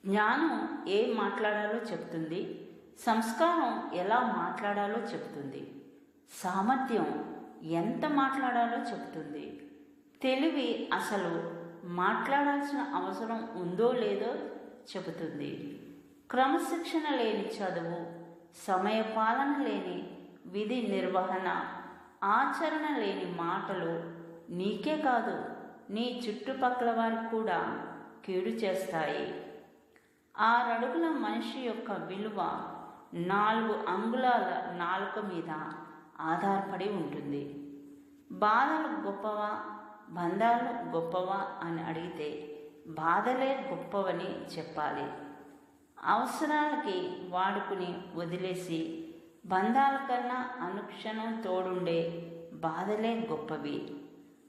జ్ఞానం ఏం మాట్లాడాలో చెప్తుంది, సంస్కారం ఎలా మాట్లాడాలో చెప్తుంది, సామర్థ్యం ఎంత మాట్లాడాలో చెప్తుంది, తెలివి అసలు మాట్లాడాల్సిన అవసరం ఉందో లేదో చెబుతుంది. క్రమశిక్షణ లేని చదువు, సమయపాలన లేని విధి నిర్వహణ, ఆచరణ లేని మాటలు నీకే కాదు నీ చుట్టుపక్కల వారికి కూడా కీడు చేస్తాయి. 6 అడుగుల మనిషి యొక్క విలువ 4 అంగుళాల నాలుక మీద ఆధారపడి ఉంటుంది. బాధలు గొప్పవా, బంధాలు గొప్పవా అని అడిగితే బాధలే గొప్పవని చెప్పాలి. అవసరాలకి వాడుకుని వదిలేసి బంధాల కన్నా అనుక్షణం తోడుండే బాధలే గొప్పవి.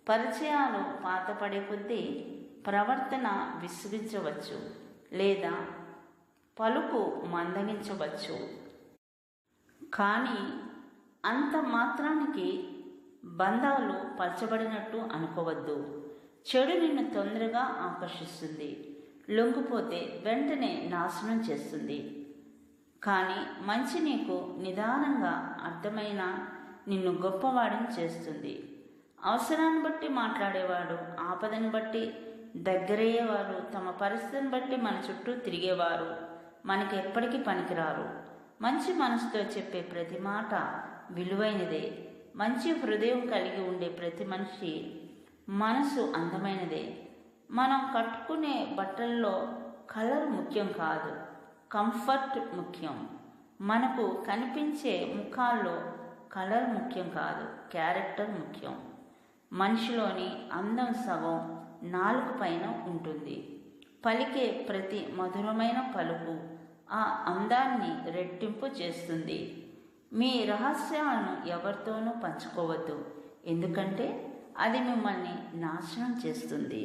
పరిచయాలు పాతపడే కొద్దీ ప్రవర్తన విసిగించవచ్చు లేదా పలుకు మందగించవచ్చు. కానీ అంత మాత్రానికి బంధాలు పలచబడినట్టు అనుకోవద్దు. చెడు నిన్ను తొందరగా ఆకర్షిస్తుంది, లొంగిపోతే వెంటనే నాశనం చేస్తుంది. కానీ మంచి నీకు నిదానంగా అర్థమైన నిన్ను గొప్పవాడిని చేస్తుంది. అవసరాన్ని బట్టి మాట్లాడేవాడు, ఆపదని బట్టి దగ్గరయ్యేవారు, తమ పరిస్థితిని బట్టి మన చుట్టూ తిరిగేవారు మనకి ఎప్పటికీ పనికిరారు. మంచి మనసుతో చెప్పే ప్రతి మాట విలువైనదే. మంచి హృదయం కలిగి ఉండే ప్రతి మనిషి మనసు అందమైనదే. మనం కట్టుకునే బట్టల్లో కలర్ ముఖ్యం కాదు, కంఫర్ట్ ముఖ్యం. మనకు కనిపించే ముఖాల్లో కలర్ ముఖ్యం కాదు, క్యారెక్టర్ ముఖ్యం. మనిషిలోని అందం సగం నాలుక పైన ఉంటుంది. పలికే ప్రతి మధురమైన పలుకు ఆ అందాన్ని రెట్టింపు చేస్తుంది. మీ రహస్యాలను ఎవరితోనూ పంచుకోవద్దు, ఎందుకంటే అది మిమ్మల్ని నాశనం చేస్తుంది.